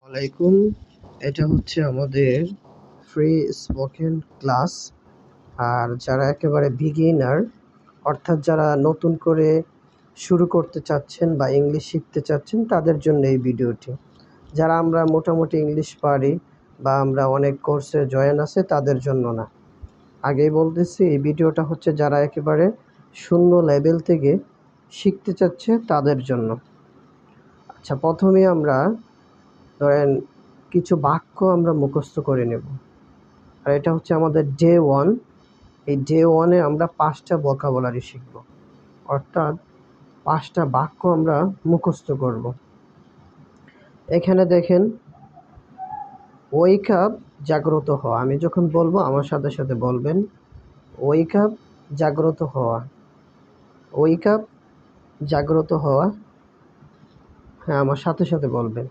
আলাইকুম। এটা হচ্ছে আমাদের ফ্রি স্পোকেন ক্লাস। আর যারা একেবারে বিগিনার, অর্থাৎ যারা নতুন করে শুরু করতে চাচ্ছেন বা ইংলিশ শিখতে চাচ্ছেন, তাদের জন্য এই ভিডিওটি। যারা আমরা মোটামুটি ইংলিশ পারি বা আমরা অনেক কোর্সে জয়েন আছে, তাদের জন্য না। আগেই বলতেছি, এই ভিডিওটা হচ্ছে যারা একেবারে শূন্য লেভেল থেকে শিখতে চাচ্ছে তাদের জন্য। আচ্ছা, প্রথমে আমরা ধরেন কিছু বাক্য আমরা মুখস্থ করে নেব। আর এটা হচ্ছে আমাদের ডে 1। এই ডে 1-এ আমরা 5টা ভোকাবুলারি শিখব, অর্থাৎ 5টা বাক্য আমরা মুখস্থ করব। এখানে দেখেন, ওয়েক আপ, জাগ্রত হওয়া। আমি যখন বলবো আমার সাথে সাথে বলবেন ওয়েক আপ, জাগ্রত হওয়া। ওয়েক আপ, জাগ্রত হওয়া। হ্যাঁ, আমার সাথে সাথে বলবেন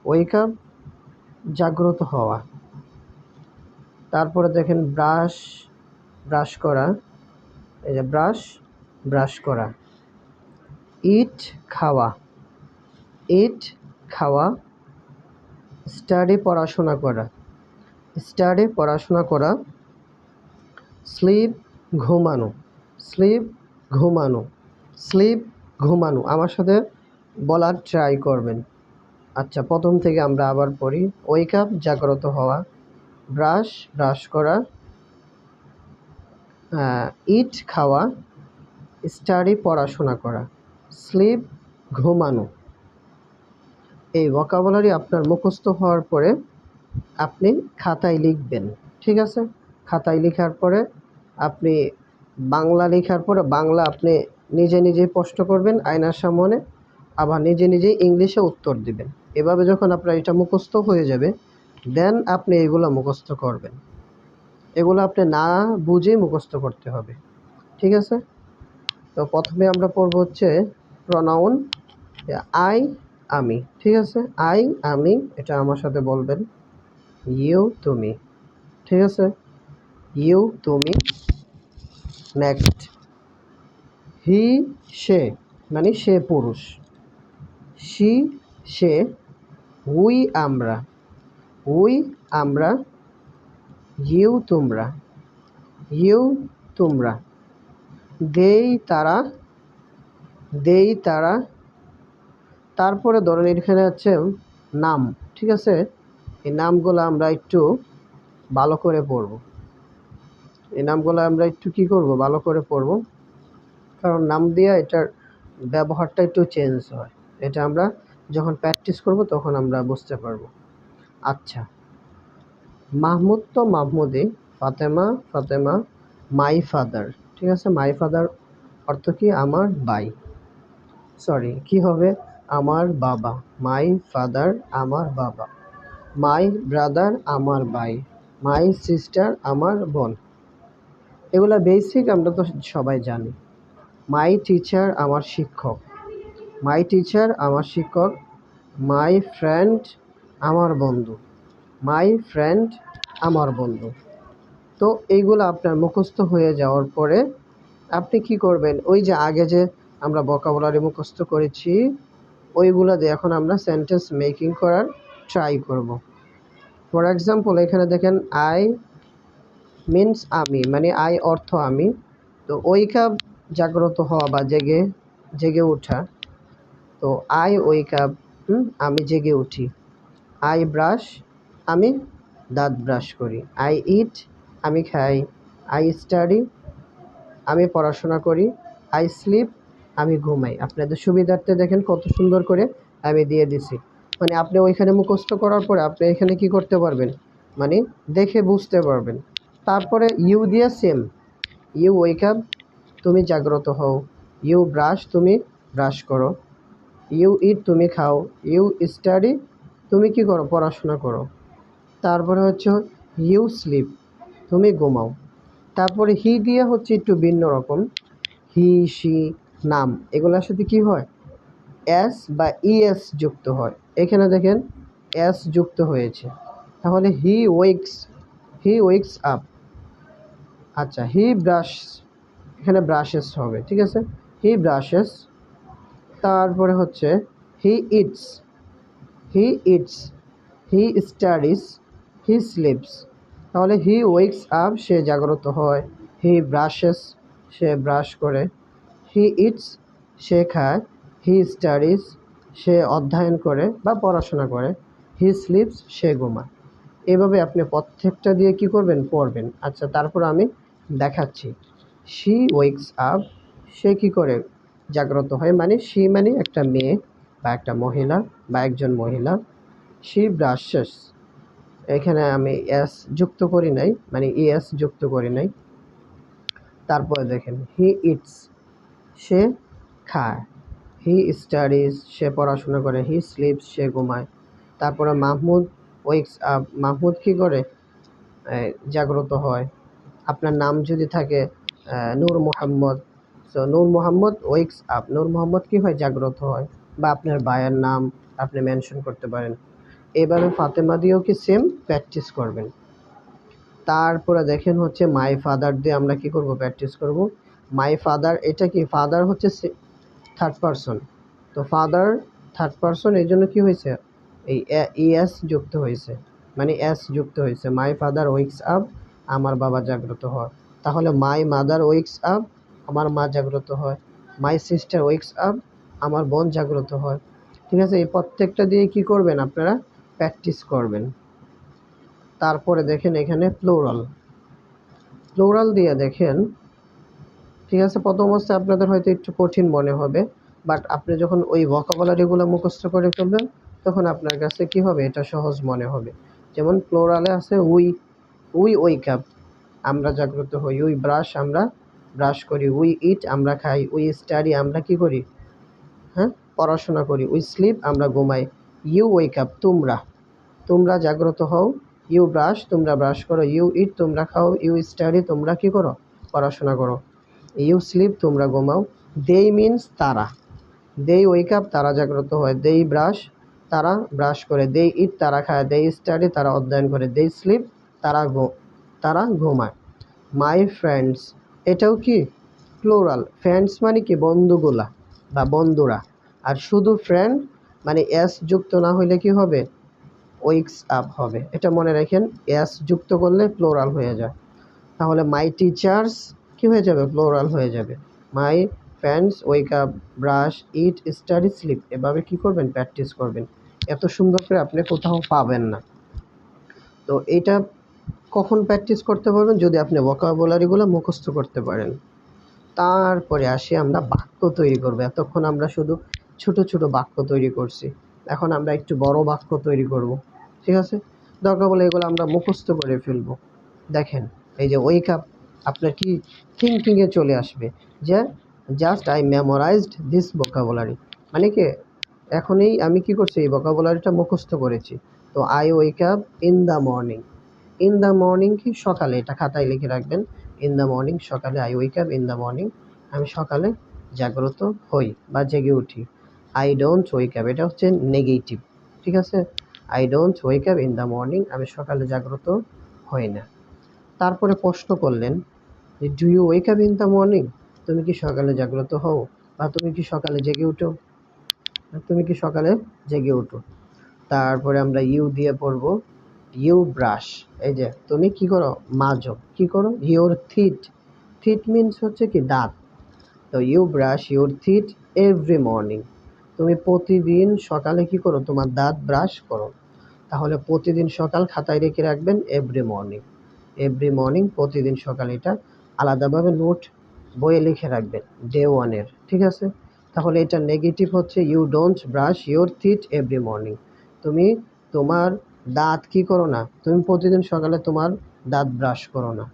ওয়েক আপ, জাগ্রত হওয়া। তারপরে দেখেন ব্রাশ, ব্রাশ করা। এই যে ব্রাশ, ব্রাশ করা। ইট, খাওয়া। ইট, খাওয়া। স্টাডি, পড়াশোনা করা। স্টাডি, পড়াশোনা করা। স্লিপ, ঘুমানো। স্লিপ, ঘুমানো। স্লিপ, ঘুমানো। আমার সাথে বলার ট্রাই করবেন। আচ্ছা, প্রথম থেকে আমরা আবার পড়ি। ওয়েক আপ, জাগ্রত হওয়া। ব্রাশ, ব্রাশ করা। ইট, খাওয়া। স্টাডি, পড়াশোনা করা। স্লিপ, ঘুমানো। এই ভোকাবুলারি আপনার মুখস্থ হওয়ার পরে আপনি খাতায় লিখবেন, ঠিক আছে? খাতায় লেখার পরে আপনি বাংলা লেখার পরে বাংলা আপনি নিজে নিজেই প্রশ্ন করবেন আয়নার সামনে, আবার নিজে নিজেই ইংলিশে উত্তর দিবেন। এভাবে যখন আপনার এটা মুখস্থ হয়ে যাবে, দেন আপনি এগুলো মুখস্থ করবেন। এগুলো আপনি না বুঝেই মুখস্থ করতে হবে, ঠিক আছে? তো প্রথমে আমরা পড়ব হচ্ছে প্রনাউন। আই, আমি, ঠিক আছে? আই, আমি, এটা আমার সাথে বলবেন। ইউ, তুমি, ঠিক আছে? ইউ, তুমি। নেক্সট, হি, সে, মানে সে পুরুষ। She, say. উই, আমরা। উই, আমরা। ইউ, তোমরা। ইউ, তোমরা। দেই, তারা। দেই, তারা। তারপরে ধরেন এখানে হচ্ছে নাম, ঠিক আছে? এই নামগুলো আমরা একটু ভালো করে পড়ব। এই নামগুলো আমরা একটু কি করব, ভালো করে পড়ব, কারণ নাম দিয়ে এটার ব্যবহারটা একটু চেঞ্জ হয়। এটা আমরা যখন প্র্যাকটিস করব তখন আমরা বুঝতে পারবো। আচ্ছা, মাহমুদ তো মাহমুদি, ফাতেমা, ফাতেমা। মাই ফাদার, ঠিক আছে? মাই ফাদার অর্থ কি? আমার ভাই। সরি, কি হবে? আমার বাবা। মাই ফাদার, আমার বাবা। মাই ব্রাদার, আমার ভাই। মাই সিস্টার, আমার বোন। এগুলা বেসিক, আমরা তো সবাই জানি। মাই টিচার, আমার শিক্ষক। মাই টিচার, আমার শিক্ষক। মাই ফ্রেন্ড, আমার বন্ধু। মাই ফ্রেন্ড, আমার বন্ধু। তো এইগুলো আপনার মুখস্থ হয়ে যাওয়ার পরে আপনি কি করবেন, ওই যে আগে যে আমরা ভোকাবুলারি মুখস্থ করেছি ওইগুলো দিয়ে এখন আমরা সেন্টেন্স মেকিং করার ট্রাই করব। ফর এক্সাম্পল, এখানে দেখেন আই মিনস আমি, মানে আই অর্থ আমি। তো ওয়েক আপ, জাগ্রত হওয়া বা জেগে জেগে ওঠা। তো আই ওয়েক আপ, আমি জেগে উঠি। আই ব্রাশ, আমি দাঁত ব্রাশ করি। আই ইট, আমি খাই। আই স্টাডি, আমি পড়াশোনা করি। আই স্লিপ, আমি ঘুমাই। আপনাদের সুবিধার্থে দেখেন কত সুন্দর করে আমি দিয়ে দিছি। মানে আপনি ওইখানে মুখস্থ করার পরে আপনি এখানে কি করতে পারবেন, মানে দেখে বুঝতে পারবেন। তারপরে ইউ দিয়ে সেম। ইউ ওয়েক আপ, তুমি জাগ্রত হও। ইউ ব্রাশ, তুমি ব্রাশ করো। ইউ ইট, তুমি খাও। ইউ স্টাডি, তুমি কি করো, পড়াশোনা করো। তারপরে হচ্ছে ইউ স্লিপ, তুমি ঘুমাও। তারপরে হি দিয়ে হচ্ছে একটু ভিন্ন রকম। হি, শি, নাম, এগুলোর সাথে কি হয়, এস বা ইএস যুক্ত হয়। এখানে দেখেন এস যুক্ত হয়েছে, তাহলে হি ওয়েকস, হি ওয়েকস আপ। আচ্ছা, হি ব্রাশ, এখানে ব্রাশেস হবে, ঠিক আছে? He brushes. তারপরে হচ্ছে he eats, he eats, he studies, he slips. তাহলে হি ওয়েকস আপ, সে জাগ্রত হয়। হি ব্রাশেস, সে ব্রাশ করে। হি ইটস, সে খায়। হি স্টাডিজ, সে অধ্যয়ন করে বা পড়াশোনা করে। হি স্লিপস, সে ঘুমায়। এভাবে আপনি প্রত্যেকটা দিয়ে কি করবেন, পড়বেন। আচ্ছা, তারপর আমি দেখাচ্ছি। শি ওয়েকস আপ, সে কি করে জাগ্রত হয়, মানে শি মানে একটা মেয়ে বা একটা মহিলা বা একজন মহিলা। শি ব্রাশেস, এখানে আমি এস যুক্ত করি নাই, মানে ইএস যুক্ত করি নাই। তারপরে দেখেন হি ইটস, সে খায়। হি স্টাডিজ, সে পড়াশোনা করে। হি স্লিপস, সে ঘুমায়। তারপরে মাহমুদ ওয়েকস আপ, মাহমুদ কী করে জাগ্রত হয়। আপনার নাম যদি থাকে নূর মোহাম্মদ, সো নূর মোহাম্মদ ওয়েকস আপ, নূর মোহাম্মদ কী হয়, জাগ্রত হয়। বা আপনার ভাইয়ের নাম আপনি মেনশন করতে পারেন। এভাবে ফাতেমা দিয়েও কি সেম প্র্যাকটিস করবেন। তারপরে দেখেন হচ্ছে মাই ফাদার দিয়ে আমরা কি করব, প্র্যাকটিস করব। মাই ফাদার, এটা কি, ফাদার হচ্ছে থার্ড পারসন। তো ফাদার থার্ড পারসন, এই জন্য কী হয়েছে, এই ইএস যুক্ত হয়েছে, মানে এস যুক্ত হয়েছে। মাই ফাদার ওয়েকস আপ, আমার বাবা জাগ্রত হয়। তাহলে মাই মাদার ওয়েকস আপ, আমার মা জাগ্রত হয়। মাই সিস্টার ওয়েকস আপ, আমার বোন জাগ্রত হয়। ঠিক আছে, এই প্রত্যেকটা দিয়ে কি করবেন, আপনারা প্র্যাকটিস করবেন। তারপরে দেখেন এখানে প্লুরাল, প্লুরাল দিয়ে দেখেন। ঠিক আছে, প্রথম অবস্থায় আপনাদের হয়তো একটু কঠিন মনে হবে, বাট আপনি যখন ওই ভোকাবুলারিগুলো মুখস্থ করে ফেলবেন, তখন আপনার কাছে কি হবে, এটা সহজ মনে হবে। যেমন প্লোরালে আছে উই, উই ওয়েক আপ, আমরা জাগ্রত হই। উই ব্রাশ, আমরা ব্রাশ করি। উই ইট, আমরা খাই। উই স্টাডি, আমরা কি করি, হ্যাঁ, পড়াশোনা করি। উই স্লিপ, আমরা ঘুমাই। ইউ ওয়েক আপ, তোমরা, তোমরা জাগ্রত হও। ইউ ব্রাশ, তোমরা ব্রাশ করো। ইউ ইট, তোমরা খাও। ইউ স্টাডি, তোমরা কি করো, পড়াশোনা করো। ইউ স্লিপ, তোমরা ঘুমাও। দেই মিনস তারা। দেই ওয়েক আপ, তারা জাগ্রত হয়। দেই ব্রাশ, তারা ব্রাশ করে। দেই ইট, তারা খায়। দেই স্টাডি, তারা অধ্যয়ন করে। দেই স্লিপ, তারা ঘুমায়। মাই ফ্রেন্ডস, এটাও কি প্লুরাল। ফ্রেন্ডস মানে কি, বন্ধুগুলা বা বন্ধুরা। আর শুধু ফ্রেন্ড মানে এস যুক্ত না হইলে কি হবে, ওয়েকস আপ হবে। এটা মনে রাখেন, এস যুক্ত করলে প্লুরাল হয়ে যায়। তাহলে মাই টিচার্স কী হয়ে যাবে, প্লুরাল হয়ে যাবে। My friends wake up, brush, eat, study, sleep. এভাবে কী করবেন, প্র্যাকটিস করবেন। এত সুন্দর করে আপনি কোথাও পাবেন না। তো এটা কখন প্র্যাকটিস করতে পারবেন, যদি আপনি ভোকাবুলারিগুলো মুখস্থ করতে পারেন। তারপরে আসি আমরা বাক্য তৈরি করব। এতক্ষণ আমরা শুধু ছোট ছোট বাক্য তৈরি করছি, এখন আমরা একটু বড় বাক্য তৈরি করব। ঠিক আছে, দরকার বলে এগুলো আমরা মুখস্থ করে ফেলব। দেখেন, এই যে ওয়েক আপ, আপনার কি থিঙ্কিংয়ে চলে আসবে যে just I memorised this vocabulary, মানে কি এখনই আমি কি করছি, এই ভোকাবুলারিটা মুখস্থ করেছি। তো I wake up in the morning, in the morning কি সকালে, এটা খাতায় লিখে রাখবেন। ইন দ্য মর্নিং, সকালে। I wake up in the morning, আমি সকালে জাগ্রত হই বা জেগে উঠি। আই ডোন্ট ওয়েক আপ, এটা হচ্ছে নেগেটিভ। ঠিক আছে, I don't wake up in the morning, আমি সকালে জাগ্রত হই না। তারপরে প্রশ্ন করলেন যে do you wake up in the morning, তুমি কি সকালে জাগ্রত হও বা তুমি কি সকালে জেগে উঠো, তুমি কি সকালে জেগে উঠো। তারপরে আমরা ইউ দিয়ে পড়বো। ইউ ব্রাশ, এই যে তুমি কি করো, মাজো, কি করো, ইউর থিট, থিট মিনস হচ্ছে কি দাঁত। তো you brush your teeth every morning, তুমি প্রতিদিন সকালে কি করো, তোমার দাঁত ব্রাশ করো। তাহলে প্রতিদিন সকাল খাতায় রেখে রাখবেন, এভরি মর্নিং, এভরি মর্নিং, প্রতিদিন সকালে। এটা আলাদাভাবে নোট বইয়ে লিখে রাখবেন ডে ওয়ানের। ঠিক আছে, তাহলে এটা নেগেটিভ হচ্ছে you don't brush your teeth every morning, তুমি তোমার দাঁত কি করো না, তুমি প্রতিদিন সকালে তোমার দাঁত ব্রাশ করো না,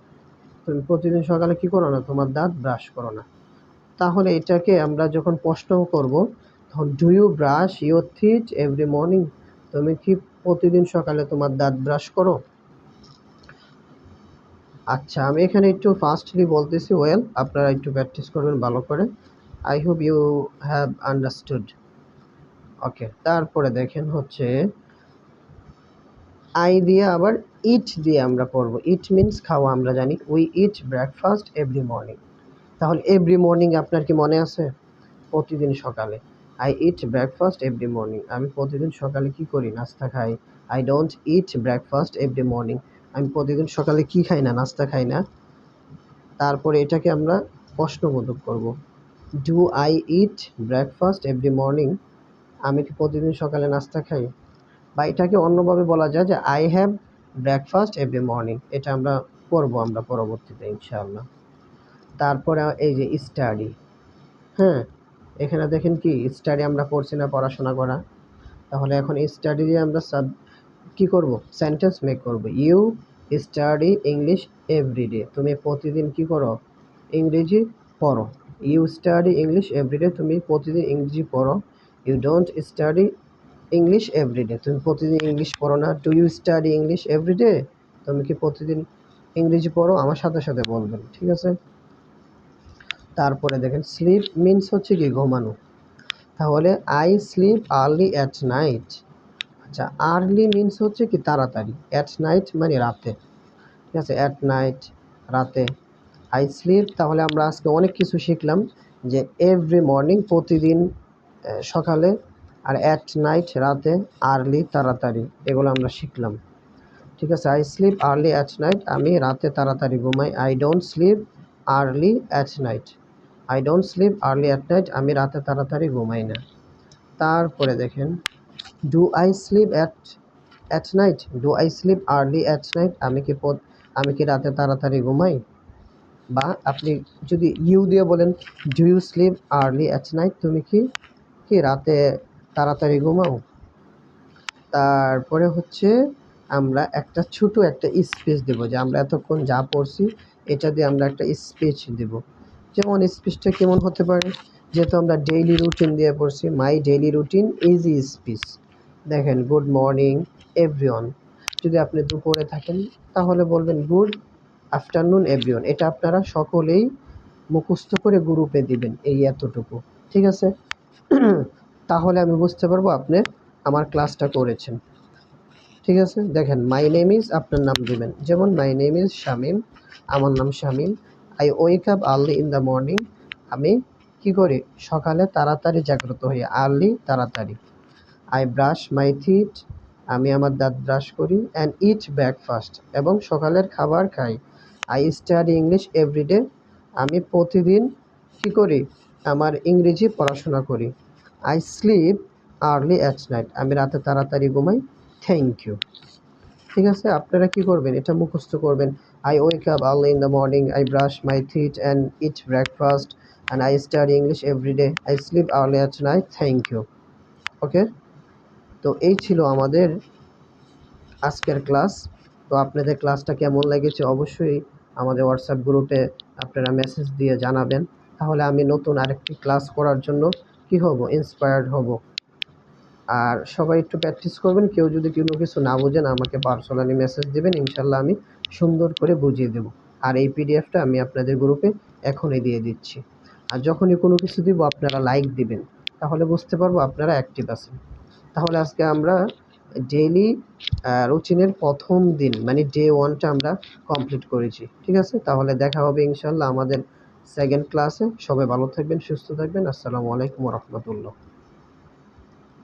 তুমি প্রতিদিন সকালে কি করো না, তোমার দাঁত ব্রাশ করো না। তাহলে এটাকে আমরা যখন প্রশ্ন করব, তখন do you brush your teeth every morning, তুমি কি প্রতিদিন সকালে তোমার দাঁত ব্রাশ করো। আচ্ছা, আমি এখানে একটু ফাস্টলি বলতেছি, ওয়েল আপনারা একটু প্র্যাকটিস করবেন ভালো করে। I hope you have understood. Okay, তারপরে দেখেন হচ্ছে আই দিয়ে আবার ইট দিয়ে আমরা পড়ব। ইট মিনস খাওয়া, আমরা জানি। We eat breakfast every morning. তাহলে এভরি মর্নিং আপনার কি মনে আছে, প্রতিদিন সকালে। I eat breakfast every morning, আমি প্রতিদিন সকালে কি করি? নাস্তা খাই। I don't eat breakfast every morning, আমি প্রতিদিন সকালে কি খাই না? নাস্তা খাই না। তারপরে এটাকে আমরা প্রশ্নবোধক করব। Do I eat breakfast every morning, আমি কি প্রতিদিন সকালে নাস্তা খাই? বা এটাকে অন্যভাবে বলা যায় যে I have breakfast every morning, এটা আমরা করব আমরা পরবর্তীতে ইনশাআল্লাহ। তারপরে এই যে স্টাডি, হ্যাঁ, এখানে দেখেন কি স্টাডি আমরা পড়ছি না, পড়াশোনা করা। তাহলে এখন স্টাডি দিয়ে আমরা কি করব? সেন্টেন্স মেক করব। ইউ স্টাডি ইংলিশ এভরিডে, তুমি প্রতিদিন কি করো? ইংরেজি পড়ো। ইউ স্টাডি ইংলিশ এভরিডে, তুমি প্রতিদিন ইংরেজি পড়ো। You don't study English every day, তুমি প্রতিদিন ইংলিশ পড়ো না। Do you study English every day, তুমি কি প্রতিদিন ইংরেজি পড়ো? আমার সাথে সাথে বলবেন, ঠিক আছে? তারপরে দেখেন স্লিপ মিনস হচ্ছে কি? ঘুমানো। তাহলে I sleep early at night. আচ্ছা, আর্লি মিনস হচ্ছে কি? তাড়াতাড়ি। অ্যাট নাইট মানে রাতে, ঠিক আছে? অ্যাট নাইট রাতে। আই স্লিপ, তাহলে আমরা আজকে অনেক কিছু শিখলাম যে এভরি মর্নিং প্রতিদিন সকালে, আর অ্যাট নাইট রাতে, আর্লি তাড়াতাড়ি, এগুলো আমরা শিখলাম, ঠিক আছে? I sleep early at night, আমি রাতে তাড়াতাড়ি ঘুমাই। I don't sleep early at night, I don't sleep early at night, আমি রাতে তাড়াতাড়ি ঘুমাই না। তারপরে দেখেন do I sleep at night, do I sleep early at night, আমি কি রাতে তাড়াতাড়ি ঘুমাই? বা আপনি যদি ইউ দিয়ে বলেন do you sleep early at night, তুমি কি কি রাতে তাড়াতাড়ি ঘুমাও? তারপরে হচ্ছে আমরা একটা ছোট একটা স্পিচ দেব, যে আমরা এতক্ষণ যা পড়ছি এটা দিয়ে আমরা একটা স্পিচ দেব। যেমন স্পিচটা কেমন হতে পারে? যেহেতু আমরা ডেইলি রুটিন দিয়ে পড়ছি, my daily routine easy speech. দেখেন গুড মর্নিং এভরিওয়ান, যদি আপনি দুপুরে থাকেন তাহলে বলবেন গুড আফটারনুন এভরিওয়ান। এটা আপনারা সকলেই মুখস্থ করে গ্রুপে দিবেন, এই এতটুকু, ঠিক আছে? তাহলে আমি বুঝতে পারবো আপনি আমার ক্লাসটা করেছেন, ঠিক আছে? দেখেন মাই নেম ইজ, আপনার নাম দিবেন। যেমন মাই নেম ইজ শামীম, আমার নাম Shamim. I wake up early in the morning, আমি কি করি? সকালে তাড়াতাড়ি জাগ্রত হই। আর্লি তাড়াতাড়ি। আই ব্রাশ মাই টিথ, আমি আমার দাঁত ব্রাশ করি। অ্যান্ড ইট ব্রেকফাস্ট, এবং সকালের খাবার খাই। আই স্টাডি ইংলিশ এভরিডে, আমি প্রতিদিন কি করি? আমার ইংরেজি পড়াশোনা করি। I sleep early at night, আমি রাতে তাড়াতাড়ি ঘুমাই। থ্যাংক ইউ, ঠিক আছে? আপনারা কি করবেন? এটা মুখস্থ করবেন। I wake up early in the morning, I brush my teeth and eat breakfast, and I study English every day, I sleep early at night, thank you. Okay, তো এই ছিল আমাদের আজকের ক্লাস। তো আপনাদের ক্লাসটা কেমন লেগেছে অবশ্যই আমাদের হোয়াটসঅ্যাপ গ্রুপে আপনারা মেসেজ দিয়ে জানাবেন। তাহলে আমি নতুন আরেকটি ক্লাস করার জন্য কি হব? ইন্সপায়ার্ড হব। আর সবাই একটু প্র্যাকটিস করবেন। কেউ যদি কোনো কিছু না বোঝেন আমাকে পার্সোনালি মেসেজ দেবেন, ইনশাল্লাহ আমি সুন্দর করে বুঝিয়ে দেব। আর এই পিডিএফটা আমি আপনাদের গ্রুপে এখনই দিয়ে দিচ্ছি। আর যখনই কোনো কিছু দিব আপনারা লাইক দিবেন, তাহলে বুঝতে পারবো আপনারা অ্যাক্টিভ আছেন। তাহলে আজকে আমরা ডেইলি রুটিনের প্রথম দিন মানে ডে 1টা আমরা কমপ্লিট করেছি, ঠিক আছে? তাহলে দেখা হবে ইনশাল্লাহ আমাদের সেকেন্ড ক্লাসে। সবাই ভালো থাকবেন, সুস্থ থাকবেন। আসসালামু আলাইকুম ওয়া রাহমাতুল্লাহ।